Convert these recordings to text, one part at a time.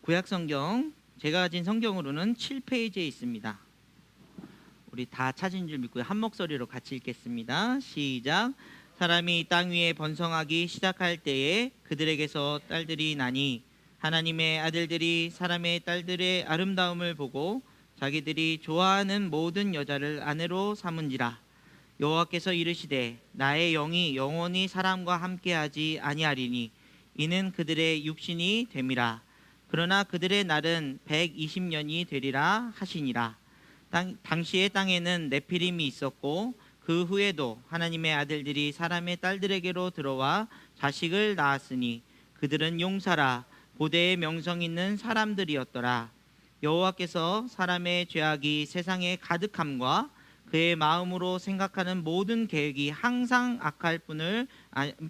구약 성경 제가 가진 성경으로는 7페이지에 있습니다. 우리 다 찾은 줄 믿고요. 한 목소리로 같이 읽겠습니다. 시작. 사람이 땅 위에 번성하기 시작할 때에 그들에게서 딸들이 나니 하나님의 아들들이 사람의 딸들의 아름다움을 보고 자기들이 좋아하는 모든 여자를 아내로 삼은지라. 여호와께서 이르시되 나의 영이 영원히 사람과 함께하지 아니하리니 이는 그들의 육신이 됨이라. 그러나 그들의 날은 120년이 되리라 하시니라. 당시의 땅에는 네피림이 있었고 그 후에도 하나님의 아들들이 사람의 딸들에게로 들어와 자식을 낳았으니 그들은 용사라 고대의 명성 있는 사람들이었더라. 여호와께서 사람의 죄악이 세상에 가득함과 그의 마음으로 생각하는 모든 계획이 항상 악할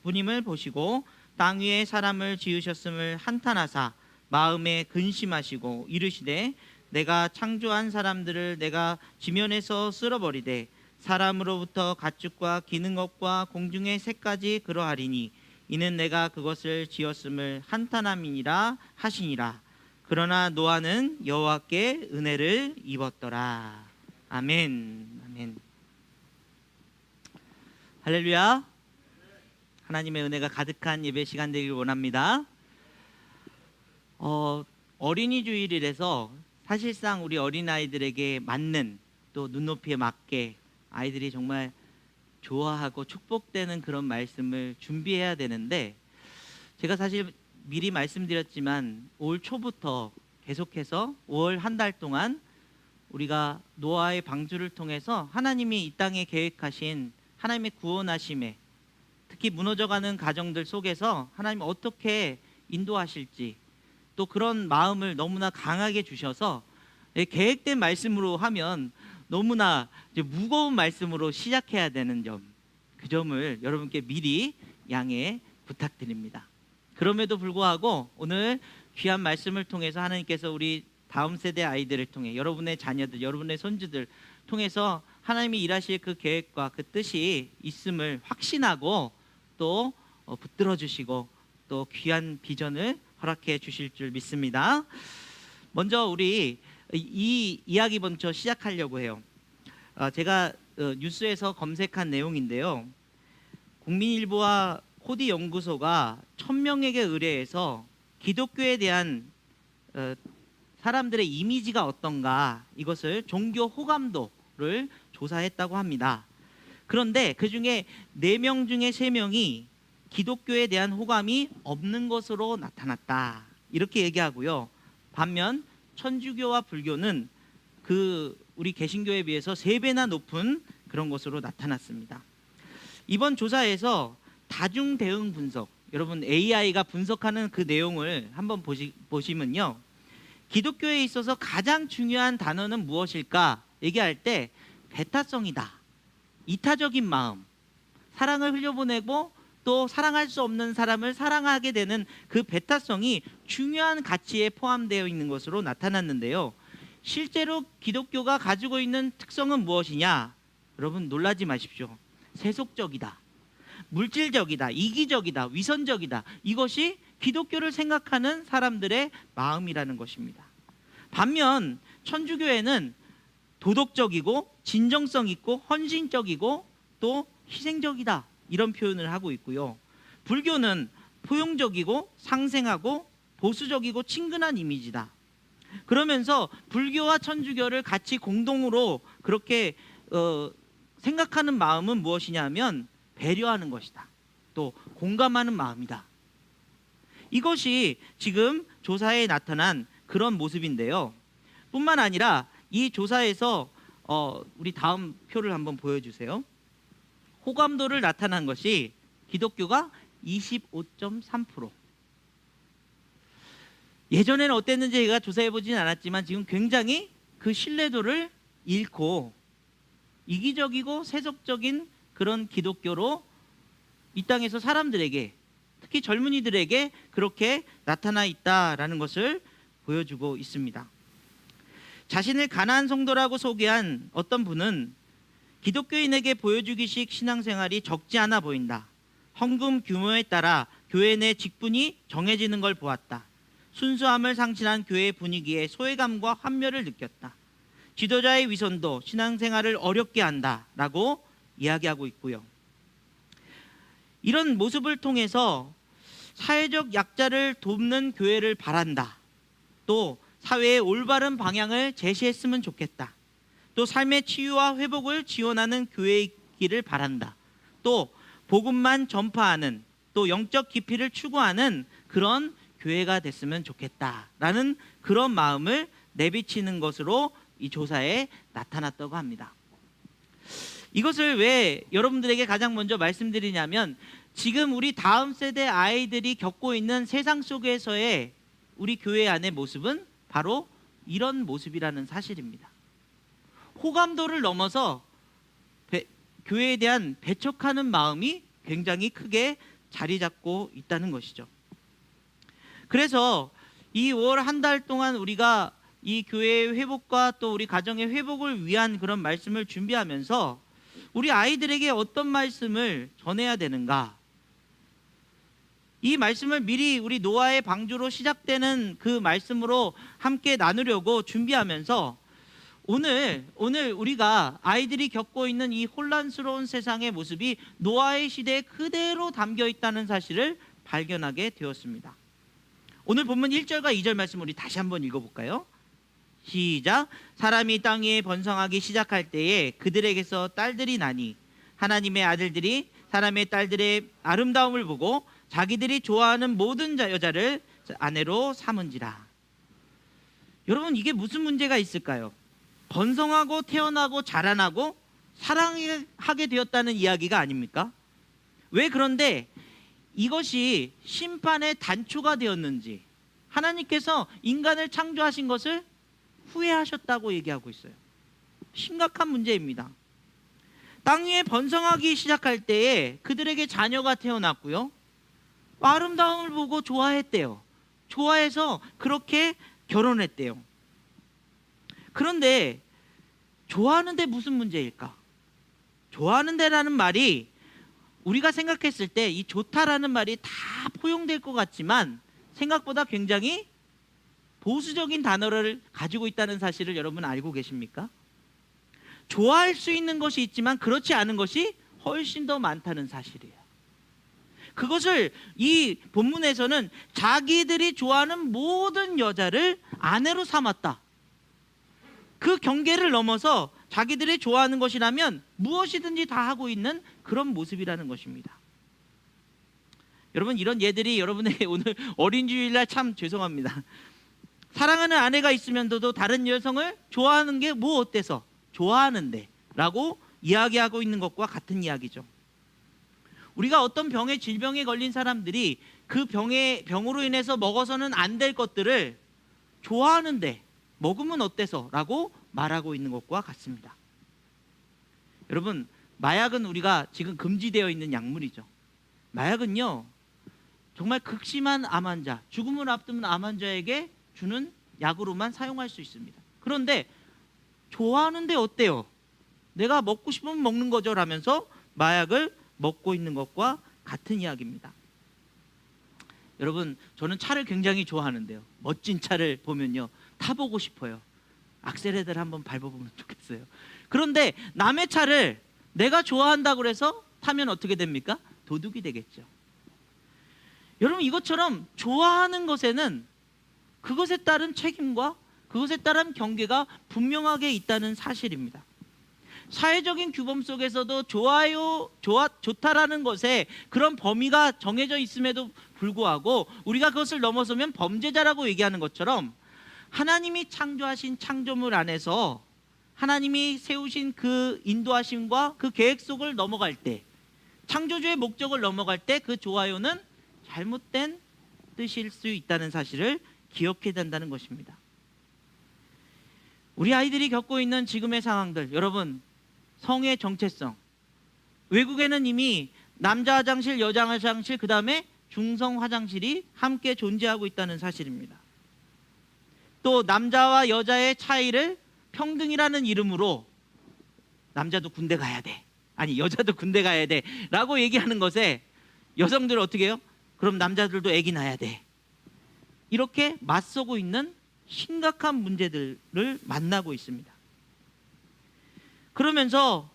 뿐임을 보시고 땅 위에 사람을 지으셨음을 한탄하사 마음에 근심하시고 이르시되 내가 창조한 사람들을 내가 지면에서 쓸어버리되 사람으로부터 가축과 기는 것과 공중의 새까지 그러하리니 이는 내가 그것을 지었음을 한탄함이니라 하시니라. 그러나 노아는 여호와께 은혜를 입었더라. 아멘. 아멘. 할렐루야. 하나님의 은혜가 가득한 예배 시간 되길 원합니다. 어린이 주일이라서 사실상 우리 어린아이들에게 맞는 또 눈높이에 맞게 아이들이 정말 좋아하고 축복되는 그런 말씀을 준비해야 되는데, 제가 사실 미리 말씀드렸지만 올 초부터 계속해서 5월 한 달 동안 우리가 노아의 방주를 통해서 하나님이 이 땅에 계획하신 하나님의 구원하심에, 특히 무너져가는 가정들 속에서 하나님 어떻게 인도하실지, 또 그런 마음을 너무나 강하게 주셔서 계획된 말씀으로 하면 너무나 이제 무거운 말씀으로 시작해야 되는 점, 그 점을 여러분께 미리 양해 부탁드립니다. 그럼에도 불구하고 오늘 귀한 말씀을 통해서 하나님께서 우리 다음 세대 아이들을 통해, 여러분의 자녀들, 여러분의 손주들 통해서 하나님이 일하실 그 계획과 그 뜻이 있음을 확신하고 또 붙들어 주시고 또 귀한 비전을 허락해 주실 줄 믿습니다. 먼저 우리 이 이야기 먼저 시작하려고 해요. 제가 뉴스에서 검색한 내용인데요. 국민일보와 코디 연구소가 1000명에게 의뢰해서 기독교에 대한 사람들의 이미지가 어떤가, 이것을 종교 호감도를 조사했다고 합니다. 그런데 그 중에 4명 중에 3명이 기독교에 대한 호감이 없는 것으로 나타났다, 이렇게 얘기하고요. 반면 천주교와 불교는 우리 개신교에 비해서 3배나 높은 그런 것으로 나타났습니다. 이번 조사에서 다중 대응 분석, 여러분 AI가 분석하는 그 내용을 한번 보시면요, 기독교에 있어서 가장 중요한 단어는 무엇일까 얘기할 때 배타성이다, 이타적인 마음, 사랑을 흘려보내고 또 사랑할 수 없는 사람을 사랑하게 되는 그 배타성이 중요한 가치에 포함되어 있는 것으로 나타났는데요. 실제로 기독교가 가지고 있는 특성은 무엇이냐? 여러분 놀라지 마십시오. 세속적이다, 물질적이다, 이기적이다, 위선적이다. 이것이 기독교를 생각하는 사람들의 마음이라는 것입니다. 반면 천주교에는 도덕적이고 진정성 있고 헌신적이고 또 희생적이다, 이런 표현을 하고 있고요. 불교는 포용적이고 상생하고 보수적이고 친근한 이미지다. 그러면서 불교와 천주교를 같이 공동으로 그렇게 생각하는 마음은 무엇이냐면 배려하는 것이다, 또 공감하는 마음이다. 이것이 지금 조사에 나타난 그런 모습인데요. 뿐만 아니라 이 조사에서 우리 다음 표를 한번 보여주세요. 호감도를 나타난 것이 기독교가 25.3%. 예전에는 어땠는지 제가 조사해보지는 않았지만 지금 굉장히 그 신뢰도를 잃고 이기적이고 세속적인 그런 기독교로 이 땅에서 사람들에게, 특히 젊은이들에게 그렇게 나타나 있다라는 것을 보여주고 있습니다. 자신을 가난한 성도라고 소개한 어떤 분은 기독교인에게 보여주기식 신앙생활이 적지 않아 보인다. 헌금 규모에 따라 교회 내 직분이 정해지는 걸 보았다. 순수함을 상실한 교회 분위기에 소외감과 환멸을 느꼈다. 지도자의 위선도 신앙생활을 어렵게 한다라고 이야기하고 있고요. 이런 모습을 통해서 사회적 약자를 돕는 교회를 바란다. 또 사회의 올바른 방향을 제시했으면 좋겠다. 또 삶의 치유와 회복을 지원하는 교회이기를 바란다. 또 복음만 전파하는, 또 영적 깊이를 추구하는 그런 교회가 됐으면 좋겠다라는 그런 마음을 내비치는 것으로 이 조사에 나타났다고 합니다. 이것을 왜 여러분들에게 가장 먼저 말씀드리냐면, 지금 우리 다음 세대 아이들이 겪고 있는 세상 속에서의 우리 교회 안의 모습은 바로 이런 모습이라는 사실입니다. 호감도를 넘어서 교회에 대한 배척하는 마음이 굉장히 크게 자리 잡고 있다는 것이죠. 그래서 이 5월 한 달 동안 우리가 이 교회의 회복과 또 우리 가정의 회복을 위한 그런 말씀을 준비하면서 우리 아이들에게 어떤 말씀을 전해야 되는가, 이 말씀을 미리 우리 노아의 방주로 시작되는 그 말씀으로 함께 나누려고 준비하면서 오늘 우리가 아이들이 겪고 있는 이 혼란스러운 세상의 모습이 노아의 시대에 그대로 담겨 있다는 사실을 발견하게 되었습니다. 오늘 본문 1절과 2절 말씀 우리 다시 한번 읽어볼까요? 시작. 사람이 땅 위에 번성하기 시작할 때에 그들에게서 딸들이 나니 하나님의 아들들이 사람의 딸들의 아름다움을 보고 자기들이 좋아하는 모든 여자를 아내로 삼은지라. 여러분, 이게 무슨 문제가 있을까요? 번성하고 태어나고 자라나고 사랑하게 되었다는 이야기가 아닙니까? 왜 그런데 이것이 심판의 단초가 되었는지, 하나님께서 인간을 창조하신 것을 후회하셨다고 얘기하고 있어요. 심각한 문제입니다. 땅 위에 번성하기 시작할 때에 그들에게 자녀가 태어났고요, 아름다움을 보고 좋아했대요. 좋아해서 그렇게 결혼했대요. 그런데 좋아하는데 무슨 문제일까? 좋아하는데라는 말이 우리가 생각했을 때 이 좋다라는 말이 다 포용될 것 같지만 생각보다 굉장히 보수적인 단어를 가지고 있다는 사실을 여러분 알고 계십니까? 좋아할 수 있는 것이 있지만 그렇지 않은 것이 훨씬 더 많다는 사실이에요. 그것을 이 본문에서는 자기들이 좋아하는 모든 여자를 아내로 삼았다. 그 경계를 넘어서 자기들이 좋아하는 것이라면 무엇이든지 다 하고 있는 그런 모습이라는 것입니다. 여러분, 이런 예들이 여러분에게 오늘 어린이주일날 참 죄송합니다. 사랑하는 아내가 있으면서도 다른 여성을 좋아하는 게 뭐 어때서 좋아하는데 라고 이야기하고 있는 것과 같은 이야기죠. 우리가 어떤 병에, 질병에 걸린 사람들이 그 병으로 인해서 먹어서는 안 될 것들을 좋아하는데 먹으면 어때서 라고 말하고 있는 것과 같습니다. 여러분, 마약은 우리가 지금 금지되어 있는 약물이죠. 마약은요, 정말 극심한 암 환자, 죽음을 앞두는 암 환자에게 주는 약으로만 사용할 수 있습니다. 그런데 좋아하는데 어때요? 내가 먹고 싶으면 먹는 거죠 라면서 마약을 먹고 있는 것과 같은 이야기입니다. 여러분, 저는 차를 굉장히 좋아하는데요, 멋진 차를 보면요 타보고 싶어요. 악셀레들 한번 밟아보면 좋겠어요. 그런데 남의 차를 내가 좋아한다고 해서 타면 어떻게 됩니까? 도둑이 되겠죠. 여러분, 이것처럼 좋아하는 것에는 그것에 따른 책임과 그것에 따른 경계가 분명하게 있다는 사실입니다. 사회적인 규범 속에서도 좋다라는 것에 그런 범위가 정해져 있음에도 불구하고 우리가 그것을 넘어서면 범죄자라고 얘기하는 것처럼 하나님이 창조하신 창조물 안에서 하나님이 세우신 그 인도하심과 그 계획 속을 넘어갈 때, 창조주의 목적을 넘어갈 때 그 좋아요는 잘못된 뜻일 수 있다는 사실을 기억해야 된다는 것입니다. 우리 아이들이 겪고 있는 지금의 상황들, 여러분, 성의 정체성, 외국에는 이미 남자 화장실, 여자 화장실, 그 다음에 중성 화장실이 함께 존재하고 있다는 사실입니다. 또 남자와 여자의 차이를 평등이라는 이름으로 남자도 군대 가야 돼, 아니 여자도 군대 가야 돼 라고 얘기하는 것에 여성들은 어떻게 해요? 그럼 남자들도 애기 낳아야 돼. 이렇게 맞서고 있는 심각한 문제들을 만나고 있습니다. 그러면서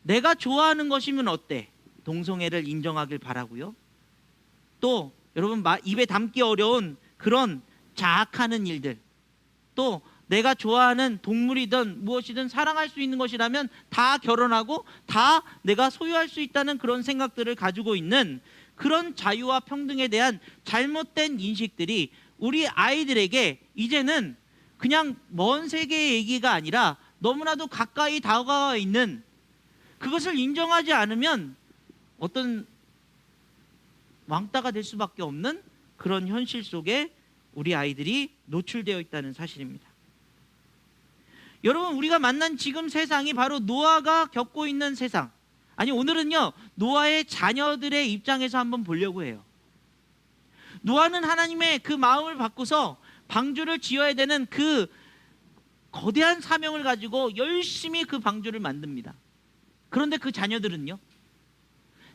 내가 좋아하는 것이면 어때? 동성애를 인정하길 바라고요. 또 여러분 입에 담기 어려운 그런 자학하는 일들, 또 내가 좋아하는 동물이든 무엇이든 사랑할 수 있는 것이라면 다 결혼하고 다 내가 소유할 수 있다는 그런 생각들을 가지고 있는 그런 자유와 평등에 대한 잘못된 인식들이 우리 아이들에게 이제는 그냥 먼 세계의 얘기가 아니라 너무나도 가까이 다가와 있는, 그것을 인정하지 않으면 어떤 왕따가 될 수밖에 없는 그런 현실 속에 우리 아이들이 노출되어 있다는 사실입니다. 여러분, 우리가 만난 지금 세상이 바로 노아가 겪고 있는 세상. 아니, 오늘은요 노아의 자녀들의 입장에서 한번 보려고 해요. 노아는 하나님의 그 마음을 받고서 방주를 지어야 되는 그 거대한 사명을 가지고 열심히 그 방주를 만듭니다. 그런데 그 자녀들은요,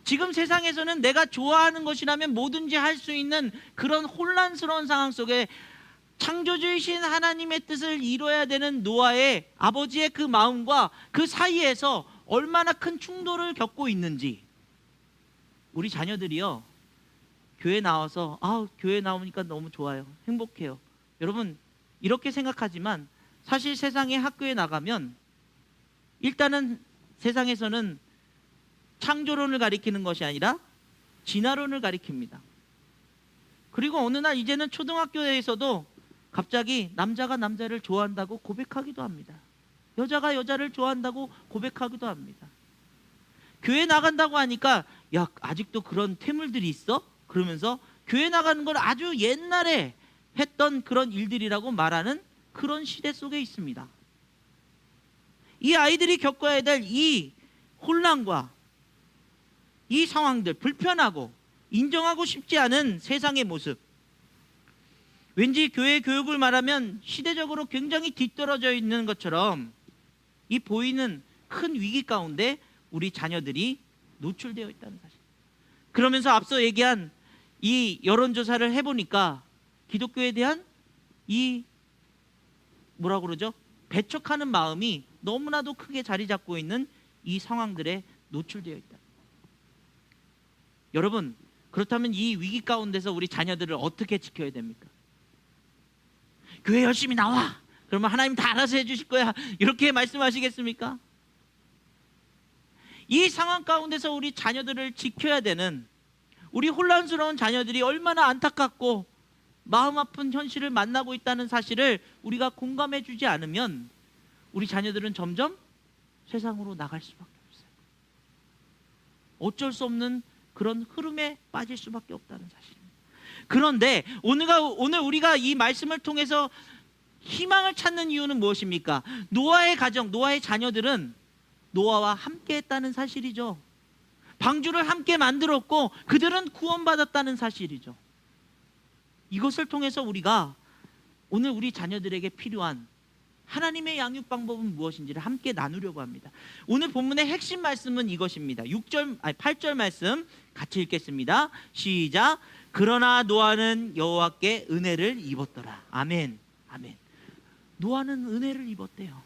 지금 세상에서는 내가 좋아하는 것이라면 뭐든지 할 수 있는 그런 혼란스러운 상황 속에 창조주이신 하나님의 뜻을 이뤄야 되는 노아의 아버지의 그 마음과 그 사이에서 얼마나 큰 충돌을 겪고 있는지, 우리 자녀들이요 교회 나와서 교회 나오니까 너무 좋아요, 행복해요. 여러분, 이렇게 생각하지만 사실 세상에 학교에 나가면 일단은 세상에서는 창조론을 가리키는 것이 아니라 진화론을 가리킵니다. 그리고 어느 날 이제는 초등학교에서도 갑자기 남자가 남자를 좋아한다고 고백하기도 합니다. 여자가 여자를 좋아한다고 고백하기도 합니다. 교회 나간다고 하니까 야, 아직도 그런 태물들이 있어? 그러면서 교회 나가는 걸 아주 옛날에 했던 그런 일들이라고 말하는 그런 시대 속에 있습니다. 이 아이들이 겪어야 될 이 혼란과 이 상황들, 불편하고 인정하고 싶지 않은 세상의 모습, 왠지 교회 교육을 말하면 시대적으로 굉장히 뒤떨어져 있는 것처럼 이 보이는 큰 위기 가운데 우리 자녀들이 노출되어 있다는 사실. 그러면서 앞서 얘기한 이 여론조사를 해보니까 기독교에 대한 이 뭐라고 그러죠? 배척하는 마음이 너무나도 크게 자리 잡고 있는 이 상황들에 노출되어 있다. 여러분, 그렇다면 이 위기 가운데서 우리 자녀들을 어떻게 지켜야 됩니까? 교회 열심히 나와, 그러면 하나님 다 알아서 해주실 거야, 이렇게 말씀하시겠습니까? 이 상황 가운데서 우리 자녀들을 지켜야 되는, 우리 혼란스러운 자녀들이 얼마나 안타깝고 마음 아픈 현실을 만나고 있다는 사실을 우리가 공감해 주지 않으면 우리 자녀들은 점점 세상으로 나갈 수밖에 없어요. 어쩔 수 없는 그런 흐름에 빠질 수밖에 없다는 사실입니다. 그런데 오늘 우리가 이 말씀을 통해서 희망을 찾는 이유는 무엇입니까? 노아의 가정, 노아의 자녀들은 노아와 함께 했다는 사실이죠. 방주를 함께 만들었고 그들은 구원받았다는 사실이죠. 이것을 통해서 우리가 오늘 우리 자녀들에게 필요한 하나님의 양육 방법은 무엇인지를 함께 나누려고 합니다. 오늘 본문의 핵심 말씀은 이것입니다. 8절 말씀 같이 읽겠습니다. 시작. 그러나 노아는 여호와께 은혜를 입었더라. 아멘. 아멘. 노아는 은혜를 입었대요.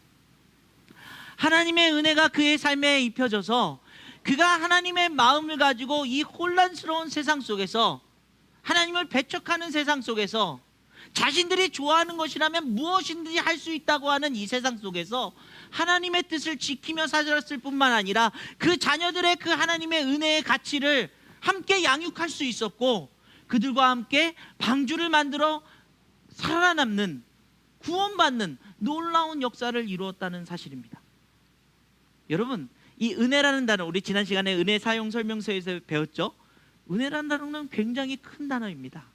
하나님의 은혜가 그의 삶에 입혀져서 그가 하나님의 마음을 가지고 이 혼란스러운 세상 속에서, 하나님을 배척하는 세상 속에서, 자신들이 좋아하는 것이라면 무엇이든지 할 수 있다고 하는 이 세상 속에서 하나님의 뜻을 지키며 살았을 뿐만 아니라 그 자녀들의 그 하나님의 은혜의 가치를 함께 양육할 수 있었고, 그들과 함께 방주를 만들어 살아남는, 구원받는 놀라운 역사를 이루었다는 사실입니다. 여러분, 이 은혜라는 단어, 우리 지난 시간에 은혜 사용 설명서에서 배웠죠? 은혜라는 단어는 굉장히 큰 단어입니다.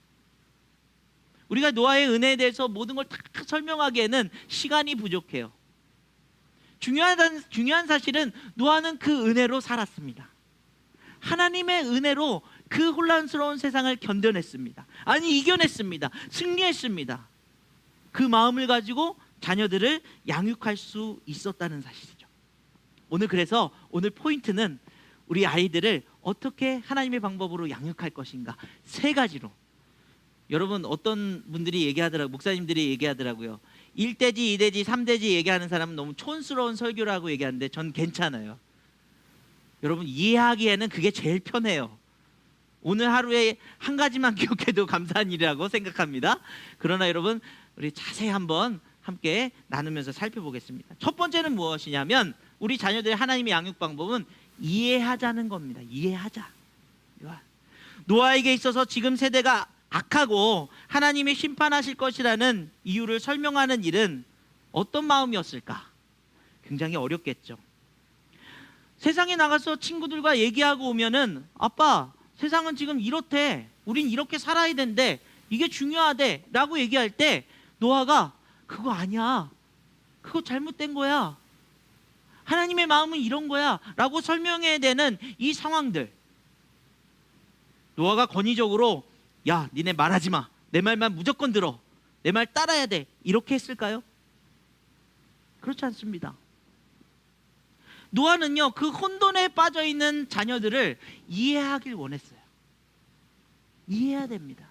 우리가 노아의 은혜에 대해서 모든 걸 다 설명하기에는 시간이 부족해요. 중요한 사실은 노아는 그 은혜로 살았습니다. 하나님의 은혜로 그 혼란스러운 세상을 견뎌냈습니다. 아니, 이겨냈습니다. 승리했습니다. 그 마음을 가지고 자녀들을 양육할 수 있었다는 사실이죠. 그래서 오늘 포인트는 우리 아이들을 어떻게 하나님의 방법으로 양육할 것인가, 세 가지로 여러분 어떤 분들이 얘기하더라고요. 목사님들이 얘기하더라고요. 1대지, 2대지, 3대지 얘기하는 사람은 너무 촌스러운 설교라고 얘기하는데 전 괜찮아요. 여러분 이해하기에는 그게 제일 편해요. 오늘 하루에 한 가지만 기억해도 감사한 일이라고 생각합니다. 그러나 여러분 우리 자세히 한번 함께 나누면서 살펴보겠습니다. 첫 번째는 무엇이냐면 우리 자녀들의 하나님의 양육 방법은 이해하자는 겁니다. 이해하자. 노아에게 있어서 지금 세대가 악하고 하나님이 심판하실 것이라는 이유를 설명하는 일은 어떤 마음이었을까? 굉장히 어렵겠죠. 세상에 나가서 친구들과 얘기하고 오면은 아빠 세상은 지금 이렇대, 우린 이렇게 살아야 된대, 이게 중요하대 라고 얘기할 때 노아가 그거 아니야, 그거 잘못된 거야, 하나님의 마음은 이런 거야 라고 설명해야 되는 이 상황들, 노아가 권위적으로 야 니네 말하지 마, 내 말만 무조건 들어, 내 말 따라야 돼, 이렇게 했을까요? 그렇지 않습니다. 노아는요 그 혼돈에 빠져있는 자녀들을 이해하길 원했어요. 이해해야 됩니다.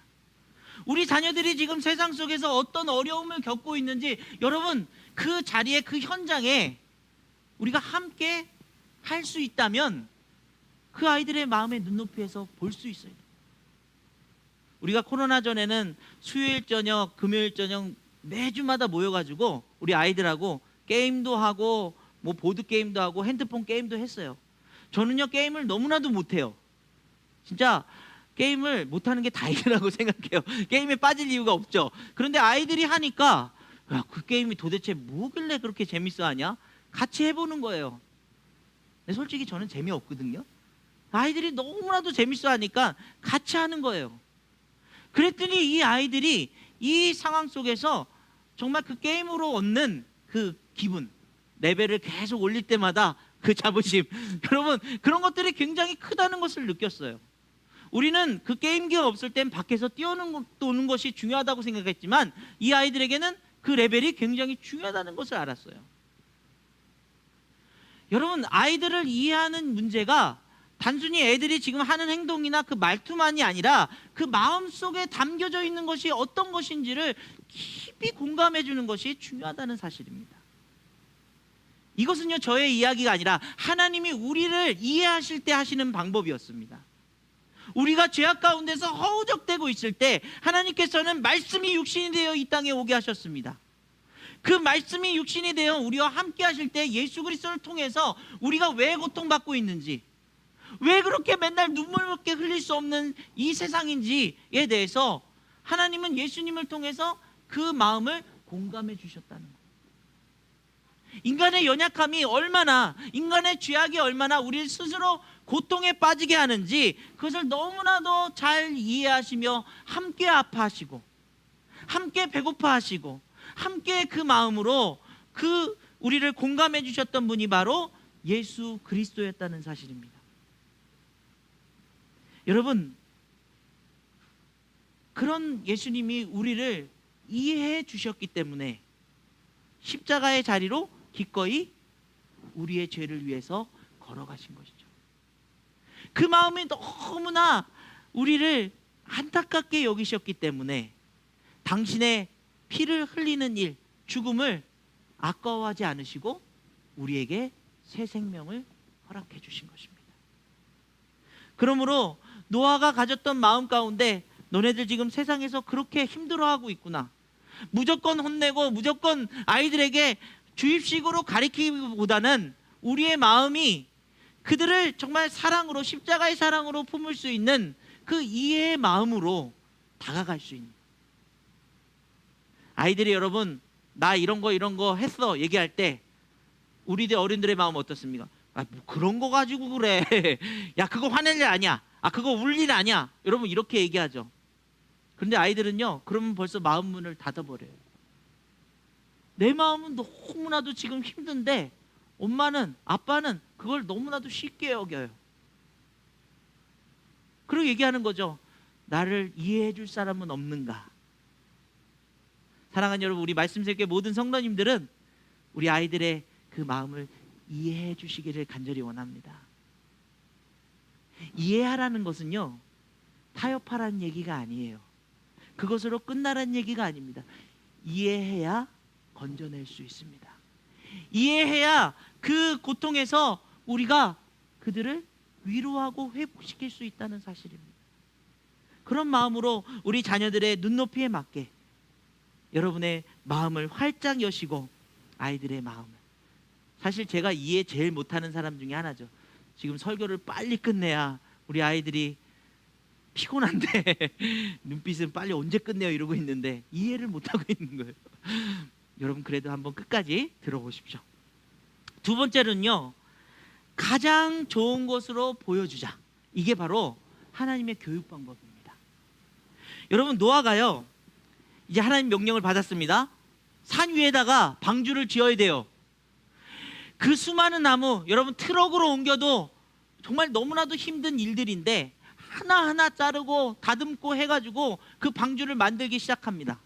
우리 자녀들이 지금 세상 속에서 어떤 어려움을 겪고 있는지 여러분 그 자리에 그 현장에 우리가 함께 할 수 있다면 그 아이들의 마음의 눈높이에서 볼 수 있어요. 우리가 코로나 전에는 수요일 저녁, 금요일 저녁 매주마다 모여가지고 우리 아이들하고 게임도 하고 뭐 보드게임도 하고 핸드폰 게임도 했어요. 저는요 게임을 너무나도 못해요. 진짜 게임을 못하는 게 다행이라고 생각해요. 게임에 빠질 이유가 없죠. 그런데 아이들이 하니까 야, 그 게임이 도대체 뭐길래 그렇게 재밌어 하냐? 같이 해보는 거예요. 근데 솔직히 저는 재미없거든요. 아이들이 너무나도 재밌어 하니까 같이 하는 거예요. 그랬더니 이 아이들이 이 상황 속에서 정말 그 게임으로 얻는 그 기분, 레벨을 계속 올릴 때마다 그 자부심, 여러분 그런 것들이 굉장히 크다는 것을 느꼈어요. 우리는 그 게임기가 없을 땐 밖에서 뛰어노는 것이 중요하다고 생각했지만 이 아이들에게는 그 레벨이 굉장히 중요하다는 것을 알았어요. 여러분 아이들을 이해하는 문제가 단순히 애들이 지금 하는 행동이나 그 말투만이 아니라 그 마음속에 담겨져 있는 것이 어떤 것인지를 깊이 공감해 주는 것이 중요하다는 사실입니다. 이것은요 저의 이야기가 아니라 하나님이 우리를 이해하실 때 하시는 방법이었습니다. 우리가 죄악 가운데서 허우적대고 있을 때 하나님께서는 말씀이 육신이 되어 이 땅에 오게 하셨습니다. 그 말씀이 육신이 되어 우리와 함께 하실 때 예수 그리스도를 통해서 우리가 왜 고통받고 있는지, 왜 그렇게 맨날 눈물밖에 흘릴 수 없는 이 세상인지에 대해서 하나님은 예수님을 통해서 그 마음을 공감해 주셨다는 거예요. 인간의 연약함이 얼마나, 인간의 죄악이 얼마나 우리를 스스로 고통에 빠지게 하는지 그것을 너무나도 잘 이해하시며 함께 아파하시고 함께 배고파하시고 함께 그 마음으로 그 우리를 공감해 주셨던 분이 바로 예수 그리스도였다는 사실입니다. 여러분 그런 예수님이 우리를 이해해 주셨기 때문에 십자가의 자리로 기꺼이 우리의 죄를 위해서 걸어가신 것이죠. 그 마음이 너무나 우리를 안타깝게 여기셨기 때문에 당신의 피를 흘리는 일, 죽음을 아까워하지 않으시고 우리에게 새 생명을 허락해 주신 것입니다. 그러므로 노아가 가졌던 마음 가운데 너네들 지금 세상에서 그렇게 힘들어하고 있구나, 무조건 혼내고 무조건 아이들에게 주입식으로 가리키기보다는 우리의 마음이 그들을 정말 사랑으로, 십자가의 사랑으로 품을 수 있는 그 이해의 마음으로 다가갈 수 있는, 아이들이 여러분 나 이런 거 했어 얘기할 때 우리들 어른들의 마음은 어떻습니까? 아, 뭐 그런 거 가지고 그래 야 그거 화낼 일 아니야, 아 그거 울 일 아니야, 여러분 이렇게 얘기하죠. 그런데 아이들은요 그러면 벌써 마음 문을 닫아버려요. 내 마음은 너무나도 지금 힘든데 엄마는, 아빠는 그걸 너무나도 쉽게 여겨요. 그리고 얘기하는 거죠. 나를 이해해 줄 사람은 없는가? 사랑하는 여러분, 우리 말씀새끼 모든 성도님들은 우리 아이들의 그 마음을 이해해 주시기를 간절히 원합니다. 이해하라는 것은요 타협하라는 얘기가 아니에요. 그것으로 끝나라는 얘기가 아닙니다. 이해해야 건져낼 수 있습니다. 이해해야 그 고통에서 우리가 그들을 위로하고 회복시킬 수 있다는 사실입니다. 그런 마음으로 우리 자녀들의 눈높이에 맞게 여러분의 마음을 활짝 여시고 아이들의 마음을, 사실 제가 이해 제일 못하는 사람 중에 하나죠. 지금 설교를 빨리 끝내야 우리 아이들이 피곤한데 눈빛은 빨리 언제 끝내요 이러고 있는데 이해를 못하고 있는 거예요. 여러분 그래도 한번 끝까지 들어보십시오. 두 번째는요, 가장 좋은 것으로 보여주자. 이게 바로 하나님의 교육 방법입니다. 여러분 노아가요, 이제 하나님 명령을 받았습니다. 산 위에다가 방주를 지어야 돼요. 그 수많은 나무, 여러분 트럭으로 옮겨도 정말 너무나도 힘든 일들인데 하나하나 자르고 다듬고 해가지고 그 방주를 만들기 시작합니다.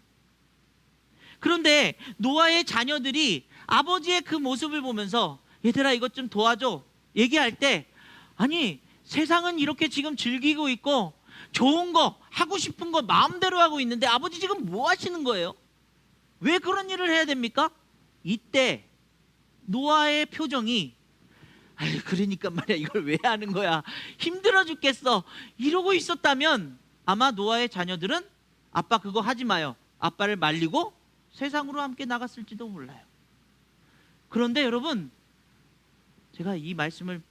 그런데 노아의 자녀들이 아버지의 그 모습을 보면서 얘들아 이것 좀 도와줘 얘기할 때, 아니 세상은 이렇게 지금 즐기고 있고 좋은 거 하고 싶은 거 마음대로 하고 있는데 아버지 지금 뭐 하시는 거예요? 왜 그런 일을 해야 됩니까? 이때 노아의 표정이, 아유 그러니까 말이야 이걸 왜 하는 거야, 힘들어 죽겠어 이러고 있었다면 아마 노아의 자녀들은 아빠 그거 하지 마요, 아빠를 말리고 세상으로 함께 나갔을지도 몰라요. 그런데 여러분 제가 이 말씀을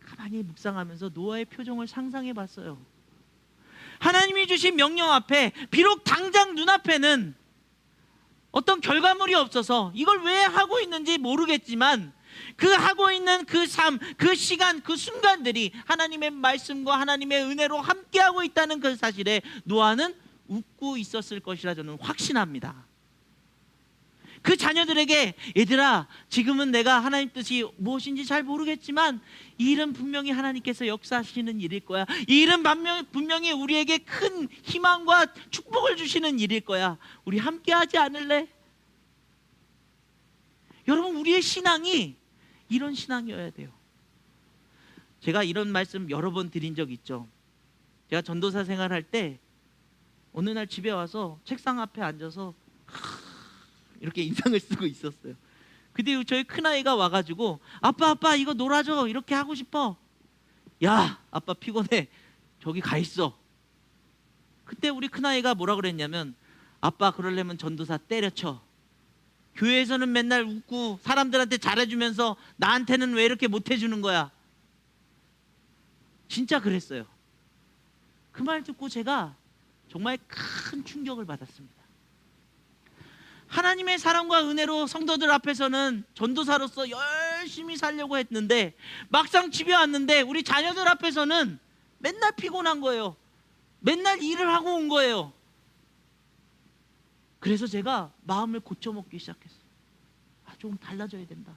가만히 묵상하면서 노아의 표정을 상상해 봤어요. 하나님이 주신 명령 앞에 비록 당장 눈앞에는 어떤 결과물이 없어서 이걸 왜 하고 있는지 모르겠지만 그 하고 있는 그 삶, 그 시간, 그 순간들이 하나님의 말씀과 하나님의 은혜로 함께하고 있다는 그 사실에 노아는 웃고 있었을 것이라 저는 확신합니다. 그 자녀들에게 얘들아 지금은 내가 하나님 뜻이 무엇인지 잘 모르겠지만 이 일은 분명히 하나님께서 역사하시는 일일 거야. 이 일은 분명히 우리에게 큰 희망과 축복을 주시는 일일 거야. 우리 함께 하지 않을래? 여러분 우리의 신앙이 이런 신앙이어야 돼요. 제가 이런 말씀 여러 번 드린 적 있죠. 제가 전도사 생활할 때 어느 날 집에 와서 책상 앞에 앉아서 이렇게 인상을 쓰고 있었어요. 근데 저희 큰아이가 와가지고 아빠 이거 놀아줘 이렇게 하고 싶어. 야 아빠 피곤해 저기 가 있어. 그때 우리 큰아이가 뭐라 그랬냐면, 아빠 그러려면 전도사 때려쳐. 교회에서는 맨날 웃고 사람들한테 잘해주면서 나한테는 왜 이렇게 못해주는 거야. 진짜 그랬어요. 그 말 듣고 제가 정말 큰 충격을 받았습니다. 하나님의 사랑과 은혜로 성도들 앞에서는 전도사로서 열심히 살려고 했는데 막상 집에 왔는데 우리 자녀들 앞에서는 맨날 피곤한 거예요. 맨날 일을 하고 온 거예요. 그래서 제가 마음을 고쳐먹기 시작했어요. 좀 달라져야 된다.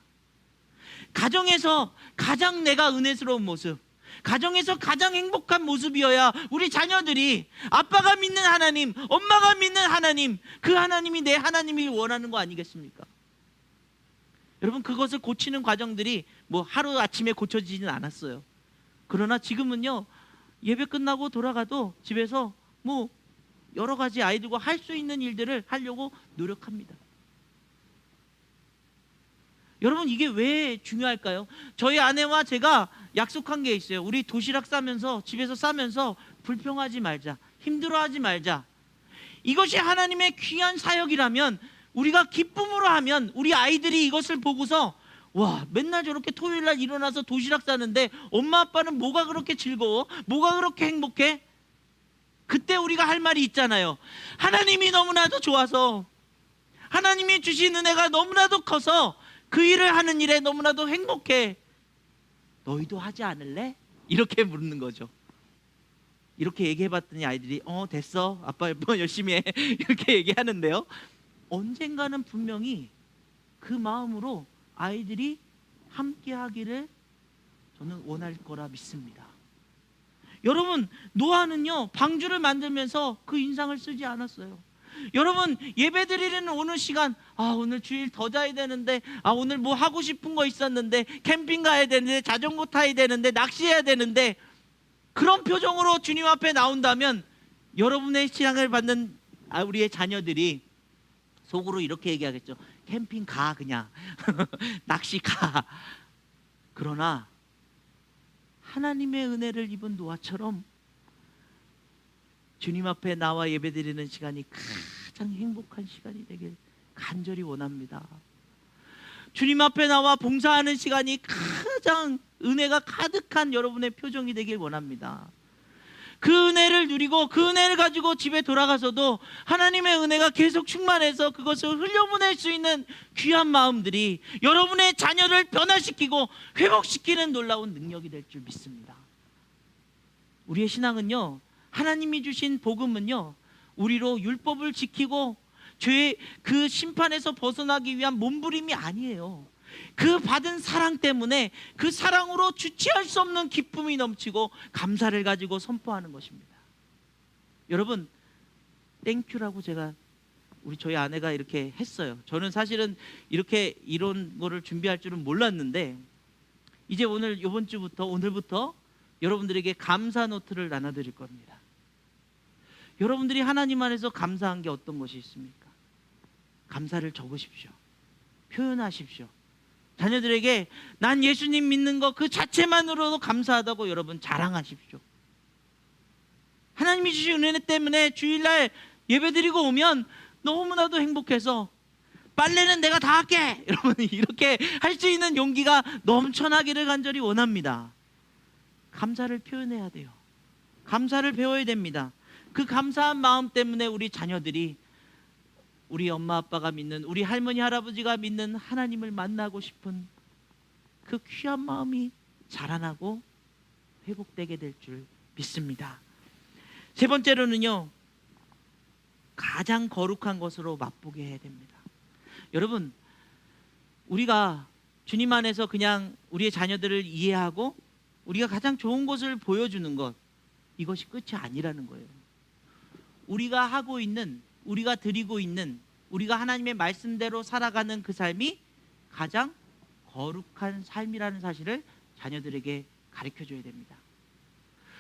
가정에서 가장 내가 은혜스러운 모습, 가정에서 가장 행복한 모습이어야 우리 자녀들이 아빠가 믿는 하나님, 엄마가 믿는 하나님, 그 하나님이 내 하나님이 원하는 거 아니겠습니까? 여러분 그것을 고치는 과정들이 뭐 하루아침에 고쳐지지는 않았어요. 그러나 지금은요, 예배 끝나고 돌아가도 집에서 뭐 여러 가지 아이들과 할 수 있는 일들을 하려고 노력합니다. 여러분 이게 왜 중요할까요? 저희 아내와 제가 약속한 게 있어요. 우리 도시락 싸면서 집에서 싸면서 불평하지 말자, 힘들어하지 말자. 이것이 하나님의 귀한 사역이라면 우리가 기쁨으로 하면 우리 아이들이 이것을 보고서 와 맨날 저렇게 토요일날 일어나서 도시락 싸는데 엄마 아빠는 뭐가 그렇게 즐거워? 뭐가 그렇게 행복해? 그때 우리가 할 말이 있잖아요. 하나님이 너무나도 좋아서, 하나님이 주신 은혜가 너무나도 커서 그 일을 하는 일에 너무나도 행복해. 너희도 하지 않을래? 이렇게 묻는 거죠. 이렇게 얘기해봤더니 아이들이 됐어 아빠 뭐 열심히 해 이렇게 얘기하는데요, 언젠가는 분명히 그 마음으로 아이들이 함께 하기를 저는 원할 거라 믿습니다. 여러분 노아는요 방주를 만들면서 그 인상을 쓰지 않았어요. 여러분 예배 드리는 오늘 시간, 오늘 주일 더 자야 되는데, 오늘 뭐 하고 싶은 거 있었는데, 캠핑 가야 되는데, 자전거 타야 되는데, 낚시해야 되는데, 그런 표정으로 주님 앞에 나온다면 여러분의 신앙을 받는 우리의 자녀들이 속으로 이렇게 얘기하겠죠. 캠핑 가 그냥 낚시 가. 그러나 하나님의 은혜를 입은 노아처럼 주님 앞에 나와 예배드리는 시간이 가장 행복한 시간이 되길 간절히 원합니다. 주님 앞에 나와 봉사하는 시간이 가장 은혜가 가득한 여러분의 표정이 되길 원합니다. 그 은혜를 누리고 그 은혜를 가지고 집에 돌아가서도 하나님의 은혜가 계속 충만해서 그것을 흘려보낼 수 있는 귀한 마음들이 여러분의 자녀를 변화시키고 회복시키는 놀라운 능력이 될 줄 믿습니다. 우리의 신앙은요, 하나님이 주신 복음은요, 우리로 율법을 지키고 죄의 그 심판에서 벗어나기 위한 몸부림이 아니에요. 그 받은 사랑 때문에 그 사랑으로 주체할 수 없는 기쁨이 넘치고 감사를 가지고 선포하는 것입니다. 여러분, 땡큐라고 제가 저희 아내가 이렇게 했어요. 저는 사실은 이렇게 이런 거를 준비할 줄은 몰랐는데 이제 이번 주부터 오늘부터 여러분들에게 감사 노트를 나눠드릴 겁니다. 여러분들이 하나님 안에서 감사한 게 어떤 것이 있습니까? 감사를 적으십시오. 표현하십시오. 자녀들에게 난 예수님 믿는 것 그 자체만으로도 감사하다고 여러분 자랑하십시오. 하나님이 주신 은혜 때문에 주일날 예배드리고 오면 너무나도 행복해서 빨래는 내가 다 할게 여러분 이렇게 할 수 있는 용기가 넘쳐나기를 간절히 원합니다. 감사를 표현해야 돼요. 감사를 배워야 됩니다. 그 감사한 마음 때문에 우리 자녀들이 우리 엄마 아빠가 믿는, 우리 할머니 할아버지가 믿는 하나님을 만나고 싶은 그 귀한 마음이 자라나고 회복되게 될 줄 믿습니다. 세 번째로는요, 가장 거룩한 것으로 맛보게 해야 됩니다. 여러분, 우리가 주님 안에서 그냥 우리의 자녀들을 이해하고 우리가 가장 좋은 것을 보여주는 것, 이것이 끝이 아니라는 거예요. 우리가 하고 있는, 우리가 드리고 있는, 우리가 하나님의 말씀대로 살아가는 그 삶이 가장 거룩한 삶이라는 사실을 자녀들에게 가르쳐줘야 됩니다.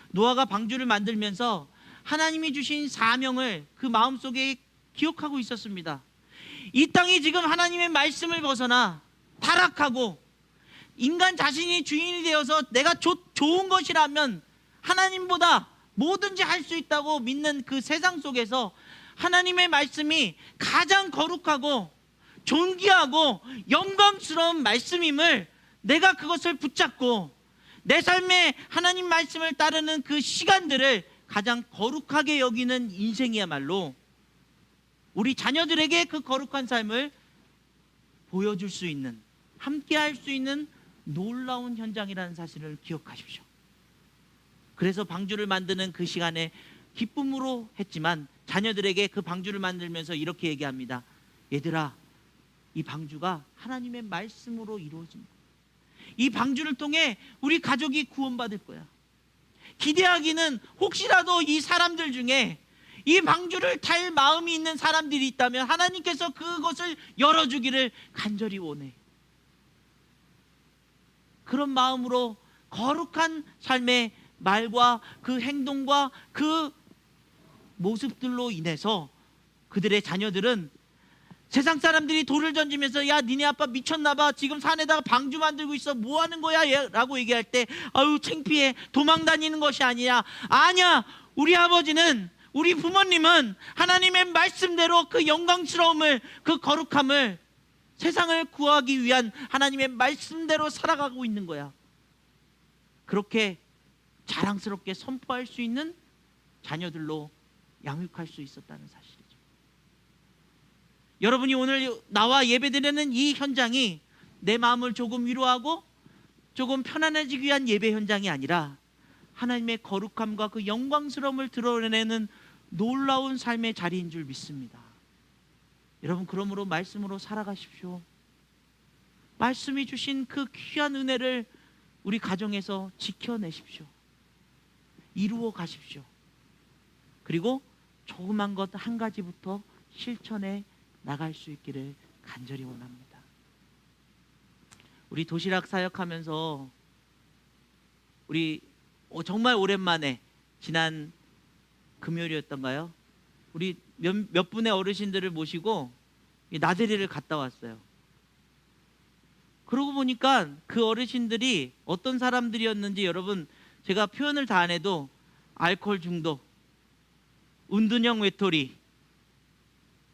노아가 방주를 만들면서 하나님이 주신 사명을 그 마음속에 기억하고 있었습니다. 이 땅이 지금 하나님의 말씀을 벗어나 타락하고 인간 자신이 주인이 되어서 내가 좋은 것이라면 하나님보다 뭐든지 할 수 있다고 믿는 그 세상 속에서 하나님의 말씀이 가장 거룩하고 존귀하고 영광스러운 말씀임을 내가 그것을 붙잡고 내 삶에 하나님 말씀을 따르는 그 시간들을 가장 거룩하게 여기는 인생이야말로 우리 자녀들에게 그 거룩한 삶을 보여줄 수 있는, 함께 할 수 있는 놀라운 현장이라는 사실을 기억하십시오. 그래서 방주를 만드는 그 시간에 기쁨으로 했지만 자녀들에게 그 방주를 만들면서 이렇게 얘기합니다. 얘들아, 이 방주가 하나님의 말씀으로 이루어집니다. 이 방주를 통해 우리 가족이 구원받을 거야. 기대하기는 혹시라도 이 사람들 중에 이 방주를 탈 마음이 있는 사람들이 있다면 하나님께서 그것을 열어주기를 간절히 원해. 그런 마음으로 거룩한 삶의 말과 그 행동과 그 모습들로 인해서 그들의 자녀들은 세상 사람들이 돌을 던지면서 야 니네 아빠 미쳤나봐, 지금 산에다가 방주 만들고 있어, 뭐 하는 거야 얘? 라고 얘기할 때 아유 창피해, 도망 다니는 것이 아니야. 아니야, 우리 아버지는, 우리 부모님은 하나님의 말씀대로 그 영광스러움을, 그 거룩함을, 세상을 구하기 위한 하나님의 말씀대로 살아가고 있는 거야. 그렇게 자랑스럽게 선포할 수 있는 자녀들로 양육할 수 있었다는 사실이죠. 여러분이 오늘 나와 예배드리는 이 현장이 내 마음을 조금 위로하고 조금 편안해지기 위한 예배 현장이 아니라 하나님의 거룩함과 그 영광스러움을 드러내는 놀라운 삶의 자리인 줄 믿습니다. 여러분, 그러므로 말씀으로 살아가십시오. 말씀이 주신 그 귀한 은혜를 우리 가정에서 지켜내십시오. 이루어 가십시오. 그리고 조그만 것 한 가지부터 실천해 나갈 수 있기를 간절히 원합니다. 우리 도시락 사역하면서 우리 정말 오랜만에 지난 금요일이었던가요? 우리 몇 분의 어르신들을 모시고 나들이를 갔다 왔어요. 그러고 보니까 그 어르신들이 어떤 사람들이었는지 여러분, 제가 표현을 다 안 해도 알코올 중독, 운둔형 외톨이,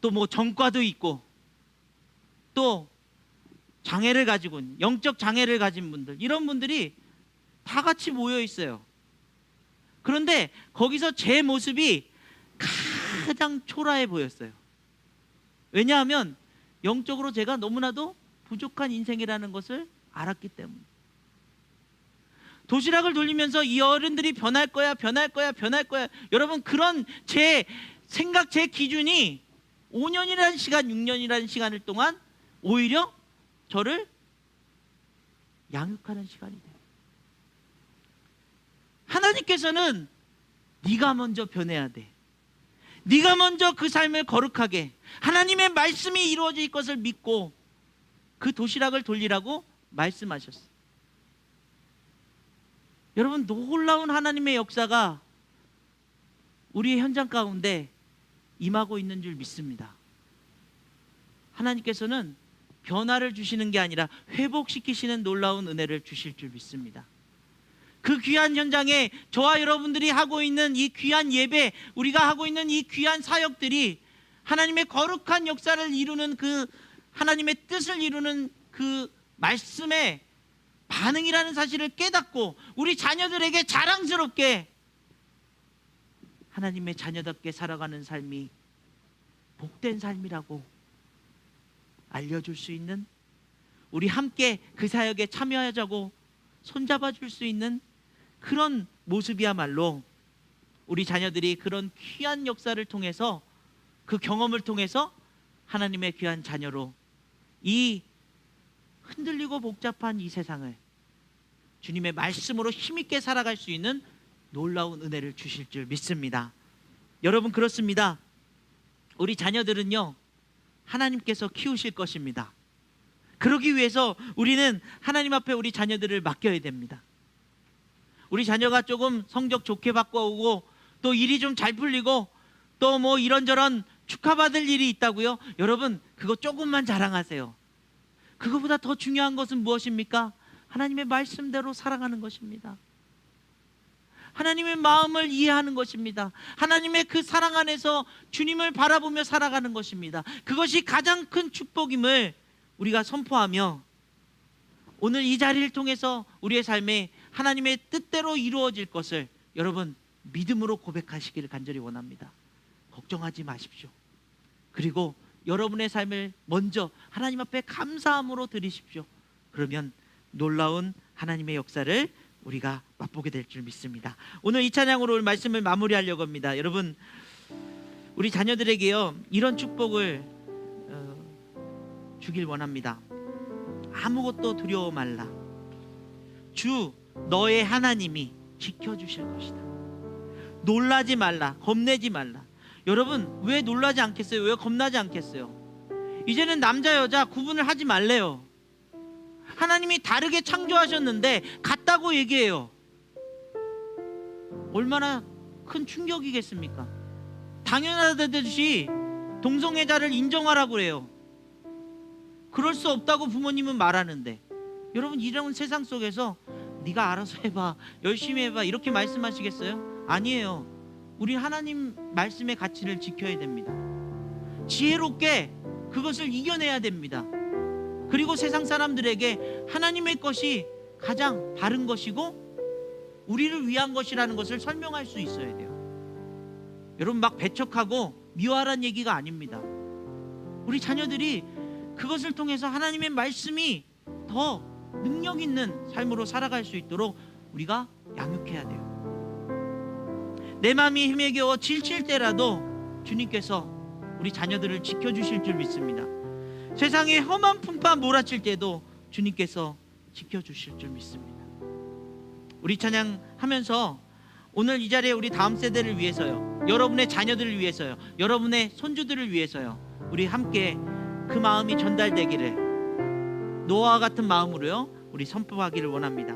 또 뭐 전과도 있고, 또 장애를 가지고 있는, 영적 장애를 가진 분들, 이런 분들이 다 같이 모여 있어요. 그런데 거기서 제 모습이 가장 초라해 보였어요. 왜냐하면 영적으로 제가 너무나도 부족한 인생이라는 것을 알았기 때문에. 도시락을 돌리면서 이 어른들이 변할 거야, 변할 거야, 변할 거야. 여러분, 그런 제 생각, 제 기준이 5년이라는 시간, 6년이라는 시간을 동안 오히려 저를 양육하는 시간이 돼요. 하나님께서는 네가 먼저 변해야 돼. 네가 먼저 그 삶을 거룩하게, 하나님의 말씀이 이루어질 것을 믿고 그 도시락을 돌리라고 말씀하셨어요. 여러분, 놀라운 하나님의 역사가 우리의 현장 가운데 임하고 있는 줄 믿습니다. 하나님께서는 변화를 주시는 게 아니라 회복시키시는 놀라운 은혜를 주실 줄 믿습니다. 그 귀한 현장에 저와 여러분들이 하고 있는 이 귀한 예배, 우리가 하고 있는 이 귀한 사역들이 하나님의 거룩한 역사를 이루는, 그 하나님의 뜻을 이루는 그 말씀의 반응이라는 사실을 깨닫고 우리 자녀들에게 자랑스럽게 하나님의 자녀답게 살아가는 삶이 복된 삶이라고 알려줄 수 있는, 우리 함께 그 사역에 참여하자고 손잡아 줄 수 있는 그런 모습이야말로 우리 자녀들이 그런 귀한 역사를 통해서, 그 경험을 통해서 하나님의 귀한 자녀로 이 흔들리고 복잡한 이 세상을 주님의 말씀으로 힘있게 살아갈 수 있는 놀라운 은혜를 주실 줄 믿습니다. 여러분, 그렇습니다. 우리 자녀들은요, 하나님께서 키우실 것입니다. 그러기 위해서 우리는 하나님 앞에 우리 자녀들을 맡겨야 됩니다. 우리 자녀가 조금 성적 좋게 바꿔오고 또 일이 좀 잘 풀리고 또 뭐 이런저런 축하받을 일이 있다고요? 여러분, 그거 조금만 자랑하세요. 그거보다 더 중요한 것은 무엇입니까? 하나님의 말씀대로 살아가는 것입니다. 하나님의 마음을 이해하는 것입니다. 하나님의 그 사랑 안에서 주님을 바라보며 살아가는 것입니다. 그것이 가장 큰 축복임을 우리가 선포하며 오늘 이 자리를 통해서 우리의 삶에 하나님의 뜻대로 이루어질 것을 여러분 믿음으로 고백하시기를 간절히 원합니다. 걱정하지 마십시오. 그리고 여러분의 삶을 먼저 하나님 앞에 감사함으로 드리십시오. 그러면 놀라운 하나님의 역사를 우리가 맛보게 될 줄 믿습니다. 오늘 이 찬양으로 오늘 말씀을 마무리하려고 합니다. 여러분, 우리 자녀들에게요, 이런 축복을 주길 원합니다. 아무것도 두려워 말라. 주 너의 하나님이 지켜주실 것이다. 놀라지 말라. 겁내지 말라. 여러분, 왜 놀라지 않겠어요? 왜 겁나지 않겠어요? 이제는 남자 여자 구분을 하지 말래요. 하나님이 다르게 창조하셨는데 같다고 얘기해요. 얼마나 큰 충격이겠습니까? 당연하다듯이 동성애자를 인정하라고 그래요. 그럴 수 없다고 부모님은 말하는데, 여러분, 이런 세상 속에서 네가 알아서 해봐, 열심히 해봐, 이렇게 말씀하시겠어요? 아니에요. 우리 하나님 말씀의 가치를 지켜야 됩니다. 지혜롭게 그것을 이겨내야 됩니다. 그리고 세상 사람들에게 하나님의 것이 가장 바른 것이고 우리를 위한 것이라는 것을 설명할 수 있어야 돼요. 여러분, 막 배척하고 미워하라는 얘기가 아닙니다. 우리 자녀들이 그것을 통해서 하나님의 말씀이 더 능력 있는 삶으로 살아갈 수 있도록 우리가 양육해야 돼요. 내 마음이 힘에 겨워 지칠 때라도 주님께서 우리 자녀들을 지켜주실 줄 믿습니다. 세상에 험한 풍파 몰아칠 때도 주님께서 지켜주실 줄 믿습니다. 우리 찬양하면서 오늘 이 자리에 우리 다음 세대를 위해서요, 여러분의 자녀들을 위해서요, 여러분의 손주들을 위해서요, 우리 함께 그 마음이 전달되기를 노아와 같은 마음으로요 우리 선포하기를 원합니다.